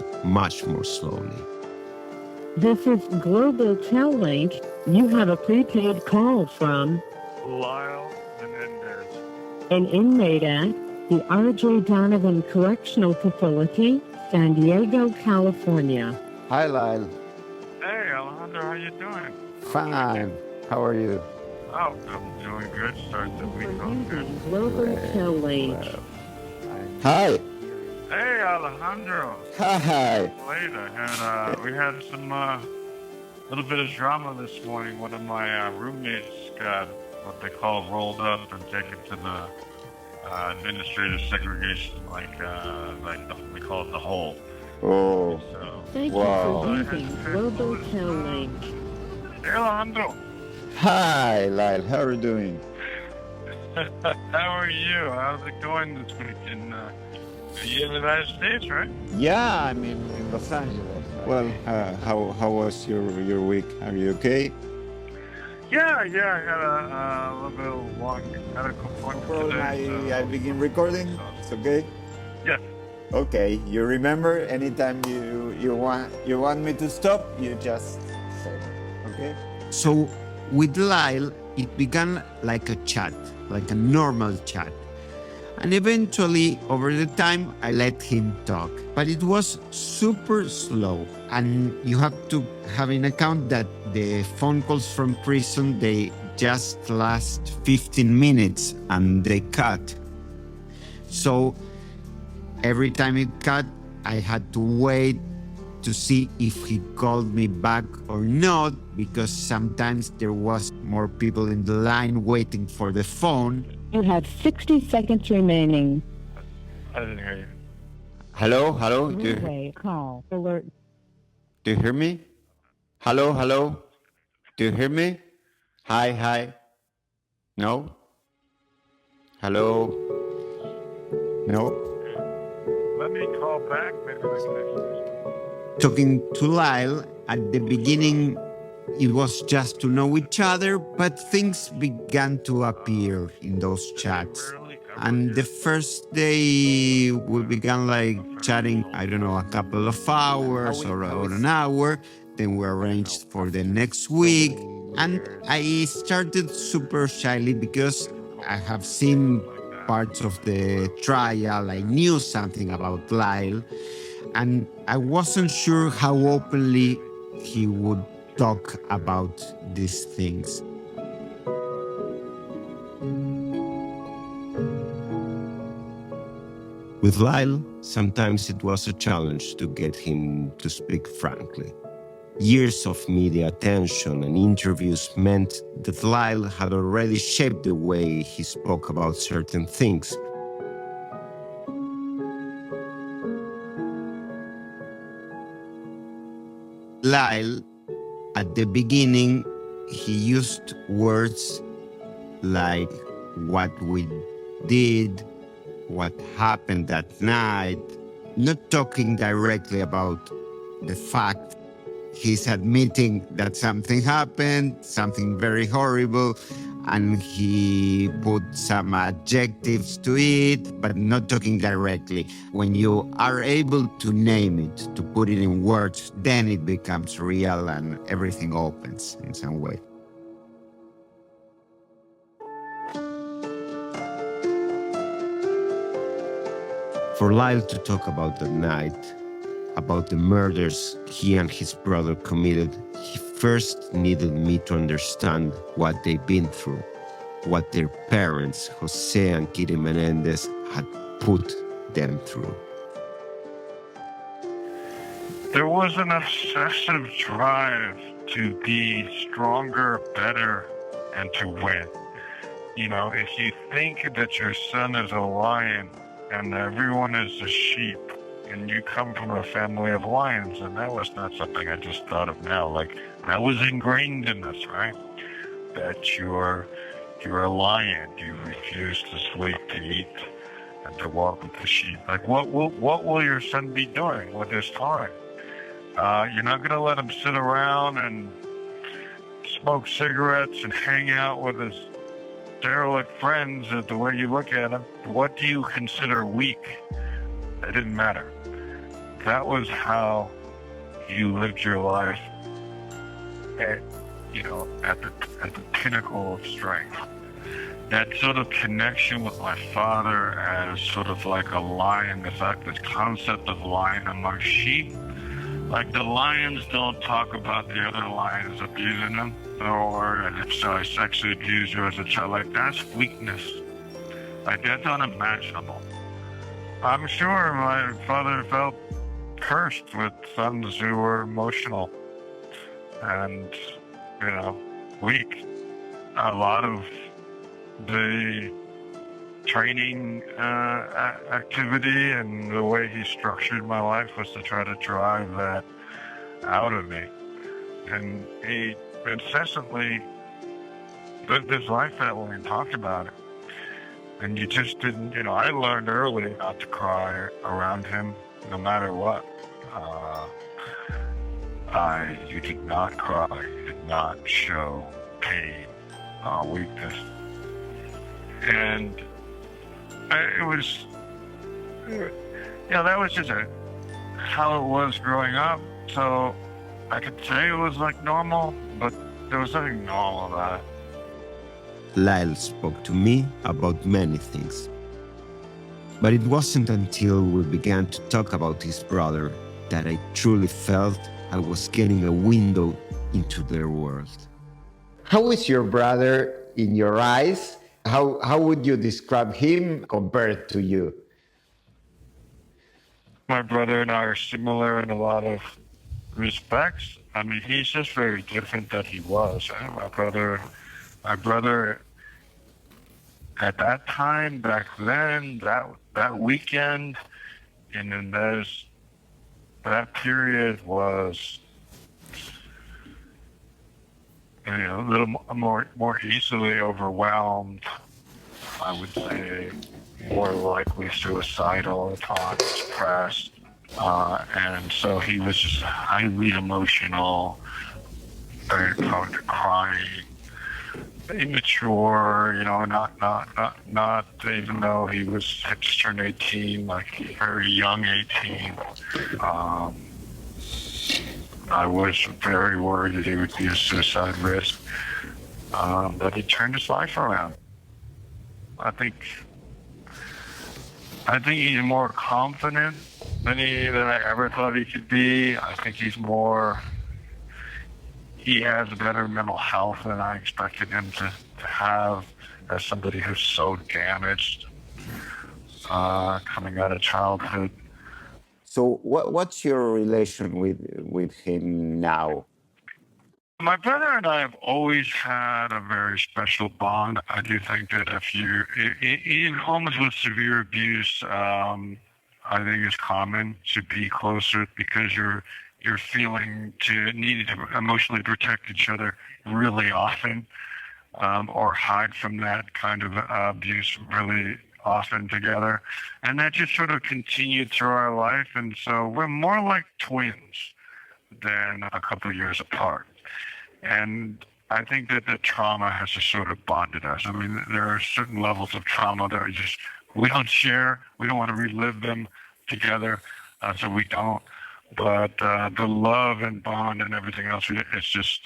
but much more slowly. This is Global Tel Link. You have a prepaid call from Lyle Menendez. an inmate at the R.J. Donovan Correctional Facility, San Diego, California. Hi, Lyle. Hey, Alejandro, how you doing? Fine. How are you? Oh, I'm doing good. Start the week off good. Global Tel Link. Hi. Hey, Alejandro. Hi. Later, we had some little bit of drama this morning. One of my roommates got what they call rolled up and taken to the administrative segregation, like we call it the hole. Oh, So, Thank Wow. you for using Global Tel Link. hey, Alejandro. hi, Lyle. How are you doing? How are you? How's it going this week in the United States, right? Yeah, I'm in Los Angeles. Well, how was your week? Are you okay? Yeah, I had a little bit of long medical appointment Problem. today. I begin recording. It's okay. Yes. Okay. You remember? Anytime you want me to stop, you just say, okay? So with Lyle, it began like a chat, like a normal chat. And eventually, over the time, I let him talk. But it was super slow. And you have to have in account that the phone calls from prison, they just last 15 minutes and they cut. So every time it cut, I had to wait to see if he called me back or not, because sometimes there was more people in the line waiting for the phone. You have 60 seconds remaining. I didn't hear you. Hello. Three-way call alert. Do you hear me? Hello. Do you hear me? Hi. No? Hello? No? Let me call back. Maybe we can. Talking to Lyle, at the beginning, it was just to know each other, but things began to appear in those chats. And the first day, we began like chatting, I don't know, a couple of hours or an hour. Then we arranged for the next week. And I started super shyly because I have seen parts of the trial. I knew something about Lyle. And I wasn't sure how openly he would talk about these things. With Lyle, sometimes it was a challenge to get him to speak frankly. Years of media attention and interviews meant that Lyle had already shaped the way he spoke about certain things. Lyle, at the beginning, he used words like what we did, what happened that night, not talking directly about the fact. He's admitting that something happened, something very horrible, and he put some adjectives to it, but not talking directly. When you are able to name it, to put it in words, then it becomes real and everything opens in some way. For Lyle to talk about the night, about the murders he and his brother committed, he first needed me to understand what they've been through, what their parents, Jose and Kitty Menendez, had put them through. There was an obsessive drive to be stronger, better, and to win. You know, if you think that your son is a lion and everyone is a sheep, and you come from a family of lions, and that was not something I just thought of now. Like, that was ingrained in us, right? That you're a lion. You refuse to sleep, to eat, and to walk with the sheep. Like, what will your son be doing with his time? You're not going to let him sit around and smoke cigarettes and hang out with his derelict friends the way you look at him. What do you consider weak? It didn't matter. that was how you lived your life at, at the pinnacle of strength. That sort of connection with my father as sort of like a lion, the concept of lion among sheep. Like the lions don't talk about the other lions abusing them, or if so, sexually abused you as a child. Like that's weakness. Like that's unimaginable. I'm sure my father felt cursed with sons who were emotional and, weak. A lot of the training activity and the way he structured my life was to try to drive that out of me. And he incessantly lived his life that way and talked about it. And you just didn't, I learned early not to cry around him no matter what. You did not cry, you did not show pain, weakness. And it was, that was just how it was growing up. So I could say it was like normal, but there was nothing normal about it. Lyle spoke to me about many things. But it wasn't until we began to talk about his brother that I truly felt I was getting a window into their world. How is your brother in your eyes? How would you describe him compared to you? My brother and I are similar in a lot of respects. I mean, he's just very different than he was. My brother at that time, back then, that weekend, and then that period was, a little more easily overwhelmed. I would say more likely suicidal at times, depressed, and so he was just highly emotional, very prone to crying, immature, not even though he was had just turned 18, like very young 18. I was very worried that he would be a suicide risk, but he turned his life around. I think he's more confident than I ever thought he could be. I think he has better mental health than I expected him to have as somebody who's so damaged coming out of childhood. So what's your relation with him now? My brother and I have always had a very special bond. I do think that if you're in homes with severe abuse, I think it's common to be closer because you're needing to emotionally protect each other really often, or hide from that kind of abuse really often together. And that just sort of continued through our life. And so we're more like twins than a couple of years apart. And I think that the trauma has just sort of bonded us. I mean, there are certain levels of trauma that we don't share. We don't want to relive them together, so we don't. But the love and bond and everything else, it's just,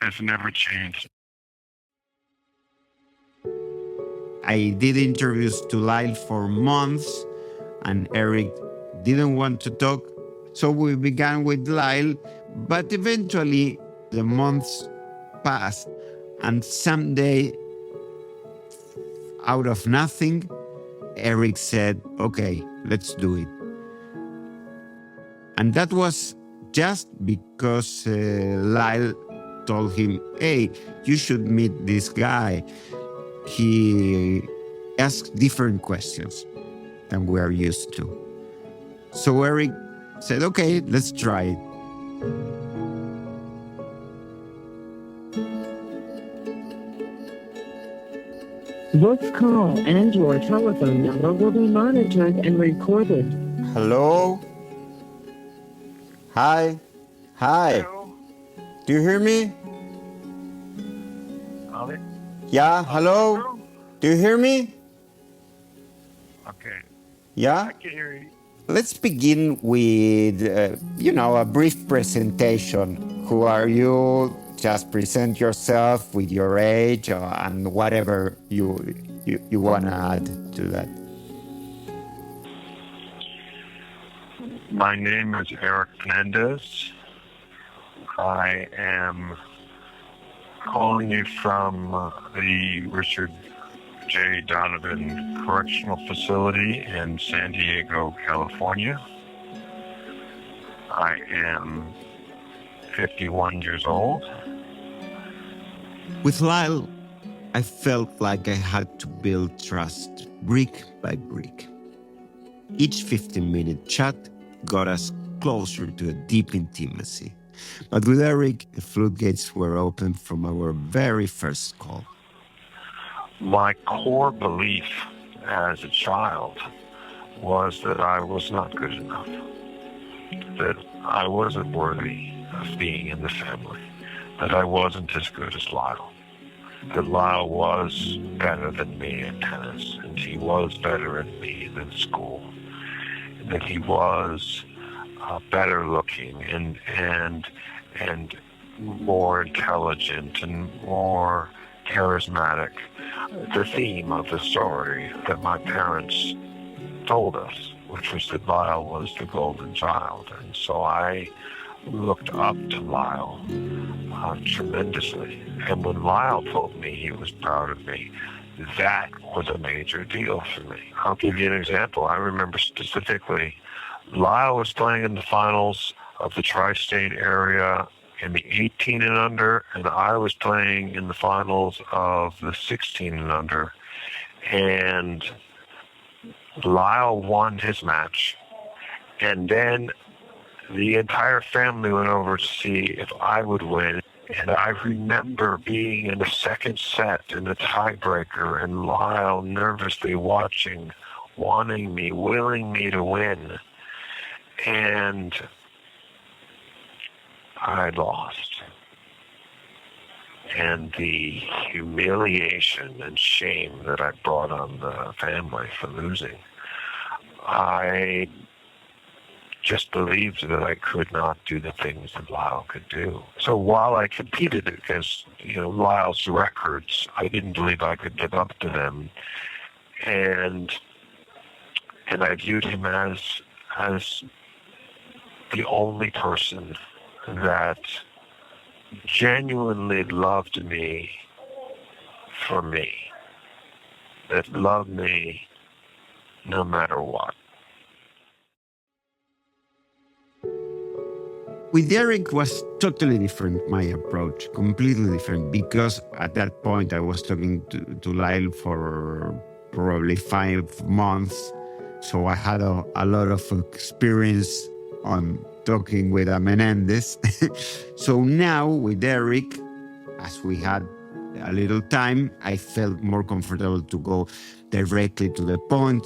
it's never changed. I did interviews to Lyle for months, and Eric didn't want to talk. So we began with Lyle, but eventually the months passed, and someday, out of nothing, Eric said, okay, let's do it. And that was just because Lyle told him, hey, you should meet this guy. He asked different questions than we are used to. So Eric said, okay, let's try it. This call and your telephone number will be monitored and recorded. Hello? Hi? Hello? Do you hear me? Alex? Yeah, hello? Do you hear me? Okay. Yeah? I can hear you. Let's begin with, a brief presentation. Who are you? Just present yourself with your age and whatever you want to add to that. My name is Eric Menendez. I am calling you from the Richard J. Donovan Correctional Facility in San Diego, California. I am 51 years old. With Lyle, I felt like I had to build trust brick by brick. Each 15-minute chat got us closer to a deep intimacy. But with Eric, the floodgates were open from our very first call. My core belief as a child was that I was not good enough, that I wasn't worthy of being in the family, that I wasn't as good as Lyle, that Lyle was better than me at tennis, and he was better at me than school, that he was better looking and more intelligent and more charismatic. The theme of the story that my parents told us, which was that Lyle was the golden child. And so I looked up to Lyle tremendously. And when Lyle told me he was proud of me, that was a major deal for me. I'll give you an example. I remember specifically Lyle was playing in the finals of the tri-state area in the 18 and under, and I was playing in the finals of the 16 and under. And Lyle won his match, and then the entire family went over to see if I would win. And I remember being in the second set in the tiebreaker, and Lyle nervously watching, wanting me, willing me to win. And I lost. And the humiliation and shame that I brought on the family for losing, I just believed that I could not do the things that Lyle could do. So while I competed against, Lyle's records, I didn't believe I could live up to them. And I viewed him as the only person that genuinely loved me for me, that loved me no matter what. With Eric was totally different, my approach, completely different, because at that point I was talking to Lyle for probably 5 months. So I had a lot of experience on talking with a Menendez. So now with Eric, as we had a little time, I felt more comfortable to go directly to the point.